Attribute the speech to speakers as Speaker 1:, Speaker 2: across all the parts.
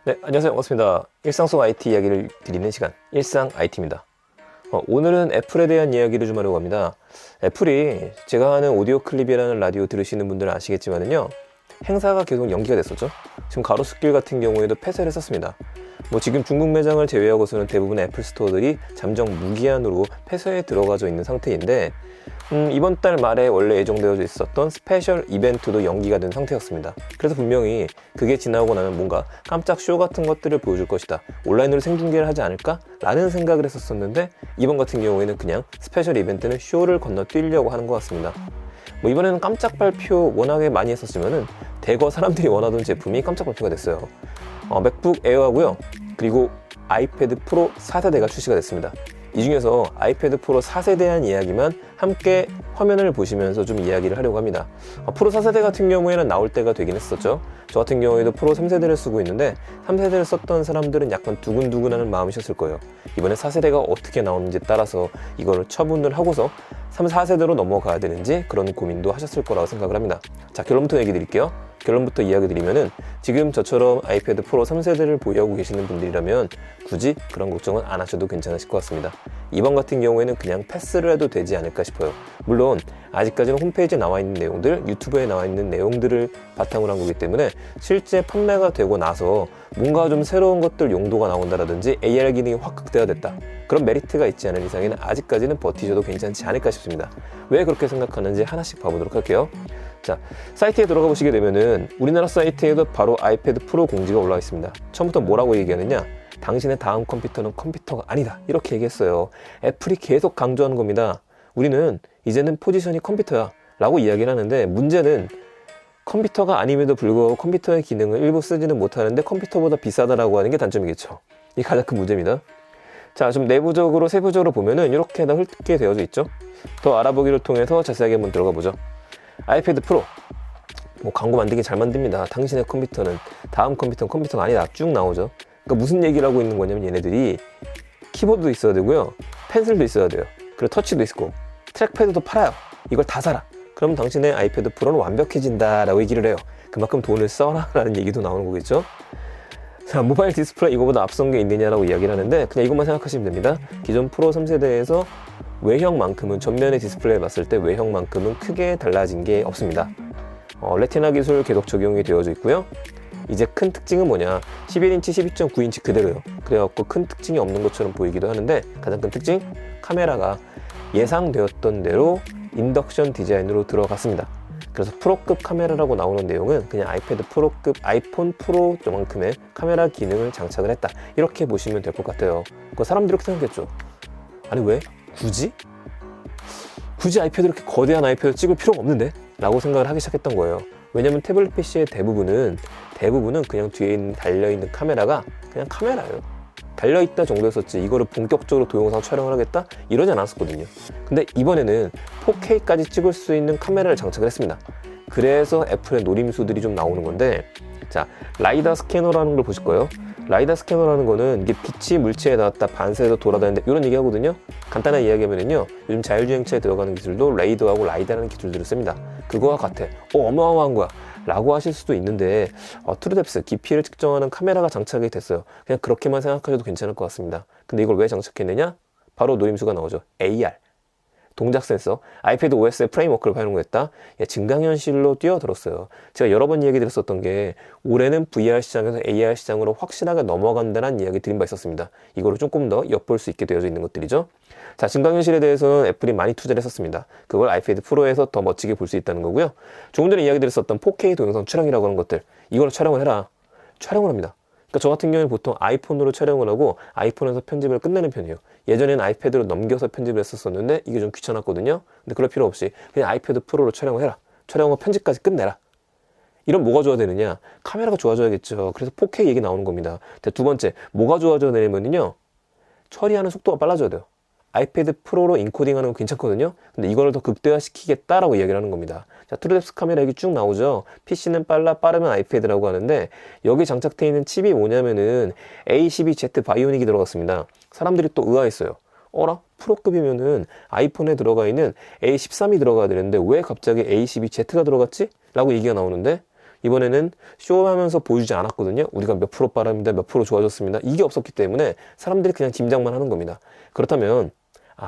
Speaker 1: 네, 안녕하세요. 반갑습니다. 일상 속 IT 이야기를 드리는 시간, 일상 IT입니다. 오늘은 애플에 대한 이야기를 좀 하려고 합니다. 애플이 제가 하는 오디오 클립이라는 라디오 들으시는 분들은 아시겠지만은요, 행사가 계속 연기가 됐었죠. 지금 가로수길 같은 경우에도 폐쇄를 했었습니다. 지금 중국 매장을 제외하고서는 대부분의 애플 스토어들이 잠정 무기한으로 폐쇄에 들어가져 있는 상태인데, 이번 달 말에 원래 예정되어 있었던 스페셜 이벤트도 연기가 된 상태였습니다. 그래서 분명히 그게 지나고 나면 뭔가 깜짝 쇼 같은 것들을 보여줄 것이다, 온라인으로 생중계를 하지 않을까? 라는 생각을 했었는데, 이번 같은 경우에는 그냥 스페셜 이벤트는 쇼를 건너뛰려고 하는 것 같습니다. 이번에는 깜짝 발표 워낙에 많이 했었지만은 대거 사람들이 원하던 제품이 깜짝 발표가 됐어요. 맥북 에어하고요, 그리고 아이패드 프로 4세대가 출시가 됐습니다. 이 중에서 아이패드 프로 4세대에 대한 이야기만 함께 화면을 보시면서 좀 이야기를 하려고 합니다. 프로 4세대 같은 경우에는 나올 때가 되긴 했었죠. 저 같은 경우에도 프로 3세대를 쓰고 있는데 3세대를 썼던 사람들은 약간 두근두근하는 마음이셨을 거예요. 이번에 4세대가 어떻게 나오는지 따라서 이거를 처분을 하고서 4세대로 넘어가야 되는지 그런 고민도 하셨을 거라고 생각을 합니다. 자, 결론부터 얘기 드릴게요. 결론부터 이야기 드리면은, 지금 저처럼 아이패드 프로 3세대를 보유하고 계시는 분들이라면 굳이 그런 걱정은 안 하셔도 괜찮으실 것 같습니다. 이번 같은 경우에는 그냥 패스를 해도 되지 않을까 싶어요. 물론 아직까지는 홈페이지에 나와 있는 내용들, 유튜브에 나와 있는 내용들을 바탕으로 한 거기 때문에 실제 판매가 되고 나서 뭔가 좀 새로운 것들 용도가 나온다라든지 AR 기능이 확 극대화됐다, 그런 메리트가 있지 않은 이상에는 아직까지는 버티셔도 괜찮지 않을까 싶습니다. 왜 그렇게 생각하는지 하나씩 봐보도록 할게요. 자, 사이트에 들어가 보시게 되면은 우리나라 사이트에도 바로 아이패드 프로 공지가 올라와 있습니다. 처음부터 뭐라고 얘기하느냐? 당신의 다음 컴퓨터는 컴퓨터가 아니다, 이렇게 얘기했어요. 애플이 계속 강조하는 겁니다. 우리는 이제는 포지션이 컴퓨터야 라고 이야기를 하는데, 문제는 컴퓨터가 아님에도 불구하고 컴퓨터의 기능을 일부 쓰지는 못하는데 컴퓨터보다 비싸다라고 하는 게 단점이겠죠. 이게 가장 큰 문제입니다. 자, 좀 내부적으로 세부적으로 보면은 이렇게 다 훑게 되어져 있죠. 더 알아보기를 통해서 자세하게 한번 들어가 보죠. 아이패드 프로, 광고 만들기 잘 만듭니다. 당신의 컴퓨터는 다음 컴퓨터는 컴퓨터가 아니다, 쭉 나오죠. 그러니까 무슨 얘기를 하고 있는 거냐면, 얘네들이 키보드도 있어야 되고요, 펜슬도 있어야 돼요, 그리고 터치도 있고 트랙패드도 팔아요. 이걸 다 사라. 그럼 당신의 아이패드 프로는 완벽해진다 라고 얘기를 해요. 그만큼 돈을 써라 라는 얘기도 나오는 거겠죠. 자, 모바일 디스플레이 이거보다 앞선 게 있느냐라고 이야기를 하는데, 그냥 이것만 생각하시면 됩니다. 기존 프로 3세대에서 외형만큼은, 전면의 디스플레이를 봤을 때 외형만큼은 크게 달라진 게 없습니다. 레티나 기술 계속 적용이 되어져 있고요. 이제 큰 특징은 뭐냐, 11인치, 12.9인치 그대로요. 그래갖고 큰 특징이 없는 것처럼 보이기도 하는데, 가장 큰 특징, 카메라가 예상되었던 대로 인덕션 디자인으로 들어갔습니다. 그래서 프로급 카메라라고 나오는 내용은 그냥 아이패드 프로급, 아이폰 프로만큼의 카메라 기능을 장착을 했다, 이렇게 보시면 될 것 같아요. 사람들이 이렇게 생각했죠. 아니 왜? 굳이 아이패드, 이렇게 거대한 아이패드 찍을 필요가 없는데? 라고 생각을 하기 시작했던 거예요. 왜냐면 태블릿 PC의 대부분은 그냥 뒤에 달려있는 카메라가 그냥 카메라예요. 달려있다 정도였었지, 이거를 본격적으로 동영상 촬영을 하겠다? 이러지 않았었거든요. 근데 이번에는 4K까지 찍을 수 있는 카메라를 장착을 했습니다. 그래서 애플의 노림수들이 좀 나오는 건데, 자, 라이다 스캐너라는 걸 보실 거예요. 라이다 스캐너라는 거는 이게 빛이 물체에 닿았다 반사해서 돌아다니는데, 이런 얘기 하거든요. 간단하게 이야기하면요, 요즘 자율주행차에 들어가는 기술도 레이더하고 라이다라는 기술들을 씁니다. 그거와 같아. 어마어마한 거야 라고 하실 수도 있는데, 트루뎁스, 깊이를 측정하는 카메라가 장착이 됐어요. 그냥 그렇게만 생각하셔도 괜찮을 것 같습니다. 근데 이걸 왜 장착했느냐? 바로 노림수가 나오죠. AR, 동작 센서, 아이패드 OS의 프레임워크를 활용했다. 증강현실로 뛰어들었어요. 제가 여러 번 얘기 드렸었던 게, 올해는 VR 시장에서 AR 시장으로 확실하게 넘어간다는 이야기 드린 바 있었습니다. 이거를 조금 더 엿볼 수 있게 되어져 있는 것들이죠. 자, 증강현실에 대해서는 애플이 많이 투자를 했었습니다. 그걸 아이패드 프로에서 더 멋지게 볼 수 있다는 거고요. 조금 전에 이야기 드렸었던 4K 동영상 촬영이라고 하는 것들, 이걸 촬영을 해라. 촬영을 합니다. 그러니까 저 같은 경우는 보통 아이폰으로 촬영을 하고 아이폰에서 편집을 끝내는 편이에요. 예전에는 아이패드로 넘겨서 편집을 했었는데 이게 좀 귀찮았거든요. 근데 그럴 필요 없이 그냥 아이패드 프로로 촬영을 해라. 촬영하고 편집까지 끝내라. 이런 뭐가 좋아야 되느냐? 카메라가 좋아져야겠죠. 그래서 4K 얘기 나오는 겁니다. 두 번째, 뭐가 좋아져야 되냐면요, 처리하는 속도가 빨라져야 돼요. 아이패드 프로로 인코딩하는 건 괜찮거든요. 근데 이거를 더 극대화시키겠다라고 이야기를 하는 겁니다. 자, 트루뎁스 카메라 여기 쭉 나오죠. PC는 빠르면 아이패드라고 하는데, 여기 장착되어 있는 칩이 뭐냐면은 A12Z 바이오닉이 들어갔습니다. 사람들이 또 의아했어요. 어라? 프로급이면은 아이폰에 들어가 있는 A13이 들어가야 되는데 왜 갑자기 A12Z가 들어갔지? 라고 얘기가 나오는데, 이번에는 쇼하면서 보여주지 않았거든요. 우리가 몇 프로 빠릅니다, 몇 프로 좋아졌습니다. 이게 없었기 때문에 사람들이 그냥 짐작만 하는 겁니다. 그렇다면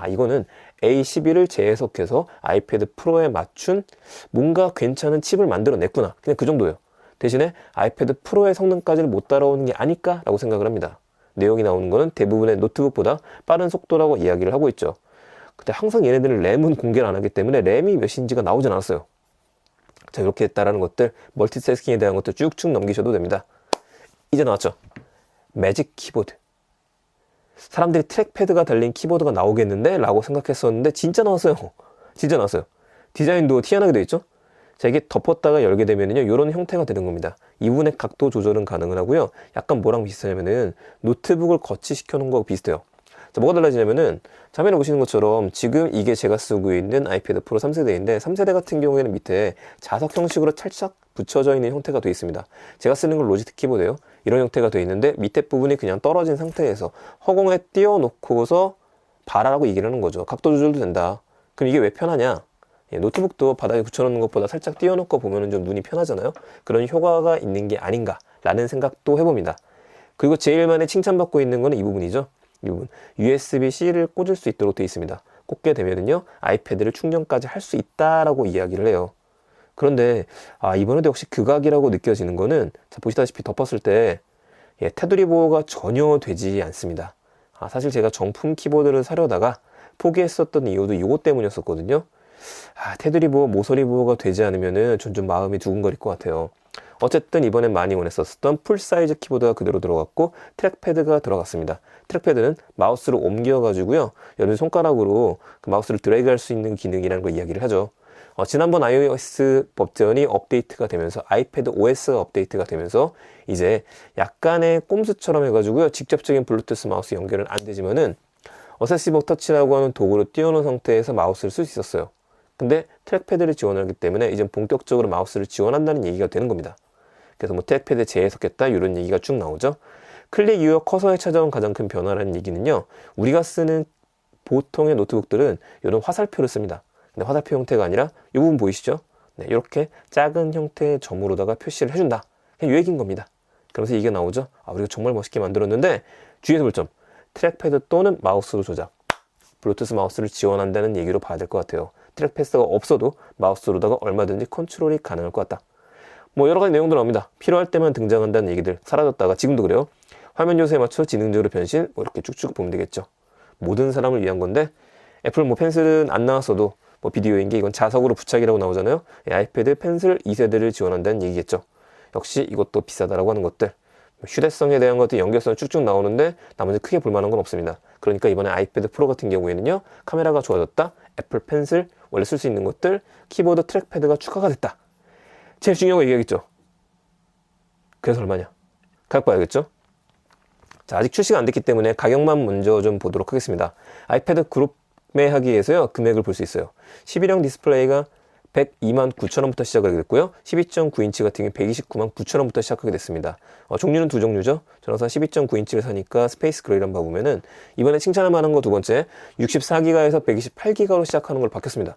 Speaker 1: 이거는 A11을 재해석해서 아이패드 프로에 맞춘 뭔가 괜찮은 칩을 만들어냈구나. 그냥 그 정도예요. 대신에 아이패드 프로의 성능까지는 못 따라오는 게 아닐까라고 생각을 합니다. 내용이 나오는 거는 대부분의 노트북보다 빠른 속도라고 이야기를 하고 있죠. 근데 항상 얘네들은 램은 공개를 안 하기 때문에 램이 몇인지가 나오진 않았어요. 자, 이렇게 했다라는 것들, 멀티태스킹에 대한 것들 쭉쭉 넘기셔도 됩니다. 이제 나왔죠. 매직 키보드. 사람들이 트랙패드가 달린 키보드가 나오겠는데? 라고 생각했었는데 진짜 나왔어요. 진짜 나왔어요. 디자인도 희한하게 되어 있죠. 자, 이게 덮었다가 열게 되면요, 이런 형태가 되는 겁니다. 이 부분의 각도 조절은 가능은 하고요. 약간 뭐랑 비슷하냐면은 노트북을 거치시켜 놓은 거하고 비슷해요. 자, 뭐가 달라지냐면은 화면에 보시는 것처럼 지금 이게 제가 쓰고 있는 아이패드 프로 3세대인데 3세대 같은 경우에는 밑에 자석 형식으로 찰싹 붙여져 있는 형태가 되어 있습니다. 제가 쓰는 건 로지텍 키보드예요. 이런 형태가 되어 있는데 밑에 부분이 그냥 떨어진 상태에서 허공에 띄워놓고서 봐라라고 얘기를 하는 거죠. 각도 조절도 된다. 그럼 이게 왜 편하냐? 노트북도 바닥에 붙여놓는 것보다 살짝 띄워놓고 보면 좀 눈이 편하잖아요. 그런 효과가 있는 게 아닌가라는 생각도 해봅니다. 그리고 제일 많이 칭찬받고 있는 거는 이 부분이죠. 이 부분, USB-C를 꽂을 수 있도록 되어 있습니다. 꽂게 되면은요, 아이패드를 충전까지 할 수 있다라고 이야기를 해요. 그런데 이번에도 역시 극악이라고 느껴지는 거는, 자, 보시다시피 덮었을 때 테두리 보호가 전혀 되지 않습니다. 사실 제가 정품 키보드를 사려다가 포기했었던 이유도 이것 때문이었었거든요. 테두리 보호, 모서리 보호가 되지 않으면은 전 좀 마음이 두근거릴 것 같아요. 어쨌든 이번엔 많이 원했었던 풀사이즈 키보드가 그대로 들어갔고 트랙패드가 들어갔습니다. 트랙패드는 마우스를 옮겨가지고요, 여러분 손가락으로 그 마우스를 드래그 할 수 있는 기능이라는 걸 이야기를 하죠. 지난번 iOS 버전이 업데이트가 되면서 아이패드 OS가 업데이트가 되면서 이제 약간의 꼼수처럼 해가지고요, 직접적인 블루투스 마우스 연결은 안 되지만은 어세시브 터치라고 하는 도구를 띄워놓은 상태에서 마우스를 쓸 수 있었어요. 근데 트랙패드를 지원하기 때문에 이제 본격적으로 마우스를 지원한다는 얘기가 되는 겁니다. 그래서 뭐 트랙패드 재해석했다 이런 얘기가 쭉 나오죠. 클릭 이후 커서에 찾아온 가장 큰 변화라는 얘기는요, 우리가 쓰는 보통의 노트북들은 이런 화살표를 씁니다. 근데 화살표 형태가 아니라 이 부분 보이시죠? 네, 이렇게 작은 형태의 점으로다가 표시를 해준다. 그냥 이 얘기인 겁니다. 그러면서 이게 나오죠. 우리가 정말 멋있게 만들었는데 주의해서 볼 점, 트랙패드 또는 마우스로 조작, 블루투스 마우스를 지원한다는 얘기로 봐야 될 것 같아요. 트랙패드가 없어도 마우스로다가 얼마든지 컨트롤이 가능할 것 같다. 뭐 여러 가지 내용도 나옵니다. 필요할 때만 등장한다는 얘기들, 사라졌다가 지금도 그래요. 화면 요소에 맞춰 지능적으로 변신, 뭐 이렇게 쭉쭉 보면 되겠죠. 모든 사람을 위한 건데, 애플 뭐 펜슬은 안 나왔어도 뭐 비디오인 게 이건 자석으로 부착이라고 나오잖아요. 아이패드 펜슬 2세대를 지원한다는 얘기겠죠. 역시 이것도 비싸다라고 하는 것들, 휴대성에 대한 것들 연결성 쭉쭉 나오는데 나머지 크게 볼만한 건 없습니다. 그러니까 이번에 아이패드 프로 같은 경우에는요, 카메라가 좋아졌다, 애플 펜슬 원래 쓸 수 있는 것들, 키보드 트랙패드가 추가가 됐다. 제일 중요한 거 얘기하겠죠. 그래서 얼마냐? 가격 봐야겠죠. 자, 아직 출시가 안 됐기 때문에 가격만 먼저 좀 보도록 하겠습니다. 아이패드 구매하기 위해서요, 금액을 볼 수 있어요. 11형 디스플레이가 102만 9천원부터 시작을 하게 됐고요. 12.9인치 같은 경우 129만 9천원부터 시작하게 됐습니다. 종류는 두 종류죠. 저는 우선 12.9인치를 사니까 스페이스 그레이를 한번 보면은 이번에 칭찬할 만한 거 두 번째, 64기가에서 128기가로 시작하는 걸 바뀌었습니다.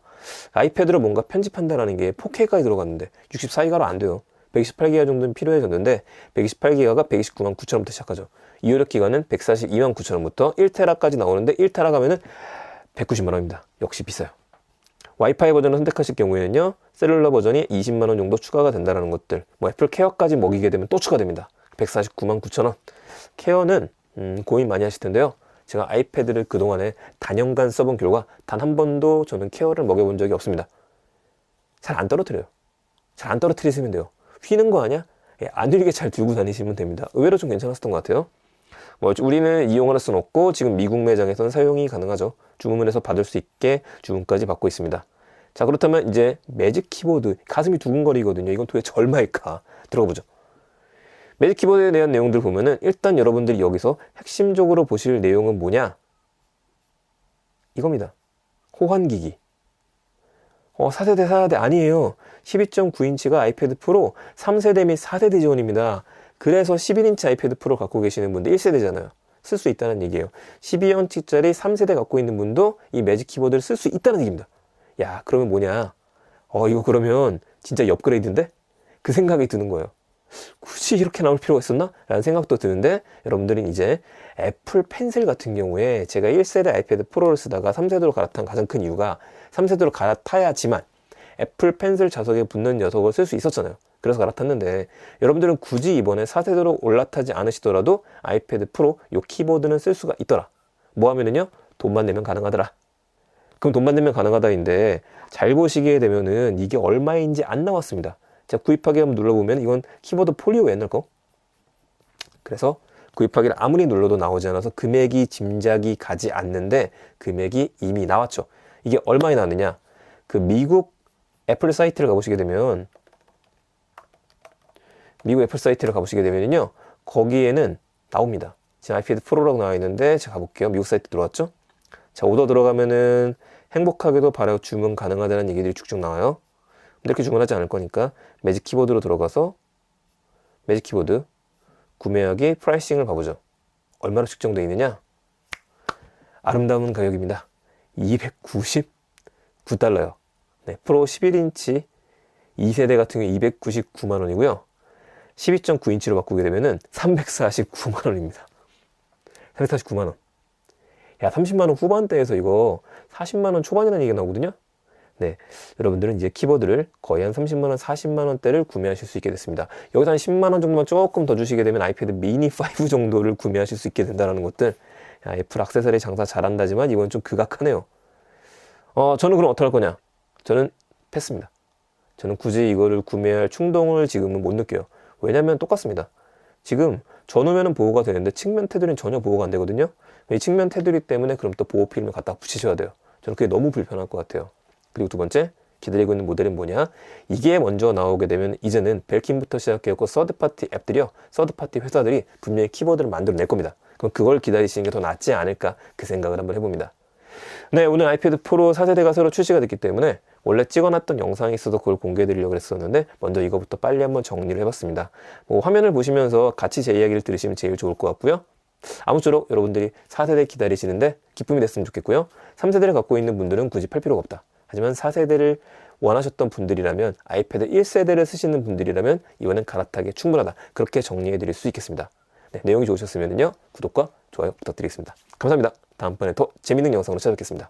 Speaker 1: 아이패드로 뭔가 편집한다라는 게 4K까지 들어갔는데 64기가로 안 돼요. 128기가 정도는 필요해졌는데 128기가가 129만 9천원부터 시작하죠. 이효력 기간은 142만 9천원부터 1테라까지 나오는데 1테라 가면은 190만원입니다. 역시 비싸요. 와이파이 버전을 선택하실 경우에는요, 셀룰러 버전이 20만원 정도 추가가 된다는 것들, 뭐 애플 케어까지 먹이게 되면 또 추가됩니다. 149만 9천원. 케어는 고민 많이 하실 텐데요, 제가 아이패드를 그동안에 단연간 써본 결과 단 한 번도 저는 케어를 먹여본 적이 없습니다. 잘 안 떨어뜨려요. 잘 안 떨어뜨리시면 돼요. 휘는 거 아니야? 안 흘리게 잘 들고 다니시면 됩니다. 의외로 좀 괜찮았던 것 같아요. 뭐 우리는 이용할 수는 없고 지금 미국 매장에서는 사용이 가능하죠. 주문해서 받을 수 있게 주문까지 받고 있습니다. 자, 그렇다면 이제 매직 키보드, 가슴이 두근거리거든요. 이건 도대체 얼마일까? 들어가 보죠. 매직 키보드에 대한 내용들 보면은 일단 여러분들이 여기서 핵심적으로 보실 내용은 뭐냐? 이겁니다. 호환기기. 4세대 4세대 아니에요. 12.9인치가 아이패드 프로 3세대 및 4세대 지원입니다. 그래서 11인치 아이패드 프로 갖고 계시는 분들 1세대잖아요. 쓸 수 있다는 얘기예요. 12인치짜리 3세대 갖고 있는 분도 이 매직 키보드를 쓸 수 있다는 얘기입니다. 야, 그러면 뭐냐? 이거 그러면 진짜 업그레이드인데? 그 생각이 드는 거예요. 굳이 이렇게 나올 필요가 있었나? 라는 생각도 드는데, 여러분들은 이제 애플 펜슬 같은 경우에 제가 1세대 아이패드 프로를 쓰다가 3세대로 갈아탄 가장 큰 이유가 3세대로 갈아타야지만 애플 펜슬 자석에 붙는 녀석을 쓸 수 있었잖아요. 그래서 갈아탔는데, 여러분들은 굳이 이번에 4세대로 올라타지 않으시더라도 아이패드 프로 요 키보드는 쓸 수가 있더라. 뭐 하면은요? 돈만 내면 가능하더라. 그럼 돈만 내면 가능하다인데, 잘 보시게 되면은 이게 얼마인지 안 나왔습니다. 자, 구입하기 한번 눌러보면 이건 키보드 폴리오 옛날 거. 그래서 구입하기를 아무리 눌러도 나오지 않아서 금액이 짐작이 가지 않는데 금액이 이미 나왔죠. 이게 얼마에 나왔느냐? 그 미국 애플 사이트를 가보시게 되면 미국 애플 사이트를 가보시게 되면요, 거기에는 나옵니다. 지금 아이패드 프로라고 나와 있는데 제가 가볼게요. 미국 사이트 들어왔죠? 자, 오더 들어가면은 행복하게도 바로 주문 가능하다는 얘기들이 쭉쭉 나와요. 근데 이렇게 주문하지 않을 거니까 매직 키보드로 들어가서 매직 키보드 구매하기 프라이싱을 봐보죠. 얼마로 측정되어 있느냐? 아름다운 가격입니다. 299달러요. 네, 프로 11인치 2세대 같은 경우 299만 원이고요. 12.9인치로 바꾸게 되면은 349만 원입니다. 349만 원. 야, 30만 원 후반대에서 이거 40만 원 초반이라는 얘기가 나오거든요. 네, 여러분들은 이제 키보드를 거의 한 30만 원, 40만 원대를 구매하실 수 있게 됐습니다. 여기서 한 10만 원 정도만 조금 더 주시게 되면 아이패드 미니 5 정도를 구매하실 수 있게 된다는 것들. 야, 애플 액세서리 장사 잘한다지만 이건 좀 극악하네요. 저는 그럼 어떡할 거냐? 저는 패스입니다. 저는 굳이 이거를 구매할 충동을 지금은 못 느껴요. 왜냐면 똑같습니다. 지금 전후면은 보호가 되는데 측면 테두리는 전혀 보호가 안 되거든요. 이 측면 테두리 때문에 그럼 또 보호 필름을 갖다 붙이셔야 돼요. 저는 그게 너무 불편할 것 같아요. 그리고 두 번째, 기다리고 있는 모델은 뭐냐? 이게 먼저 나오게 되면 이제는 벨킨부터 시작해서 서드파티 앱들이요, 서드파티 회사들이 분명히 키보드를 만들어낼 겁니다. 그럼 그걸 기다리시는 게 더 낫지 않을까, 그 생각을 한번 해봅니다. 네, 오늘 아이패드 프로 4세대가 새로 출시가 됐기 때문에 원래 찍어놨던 영상이 있어서 그걸 공개해드리려고 했었는데 먼저 이거부터 빨리 한번 정리를 해봤습니다. 화면을 보시면서 같이 제 이야기를 들으시면 제일 좋을 것 같고요. 아무쪼록 여러분들이 4세대 기다리시는데 기쁨이 됐으면 좋겠고요. 3세대를 갖고 있는 분들은 굳이 팔 필요가 없다. 하지만 4세대를 원하셨던 분들이라면, 아이패드 1세대를 쓰시는 분들이라면 이거는 갈아타기에 충분하다. 그렇게 정리해 드릴 수 있겠습니다. 네, 내용이 좋으셨으면요, 구독과 좋아요 부탁드리겠습니다. 감사합니다. 다음번에 더 재밌는 영상으로 찾아뵙겠습니다.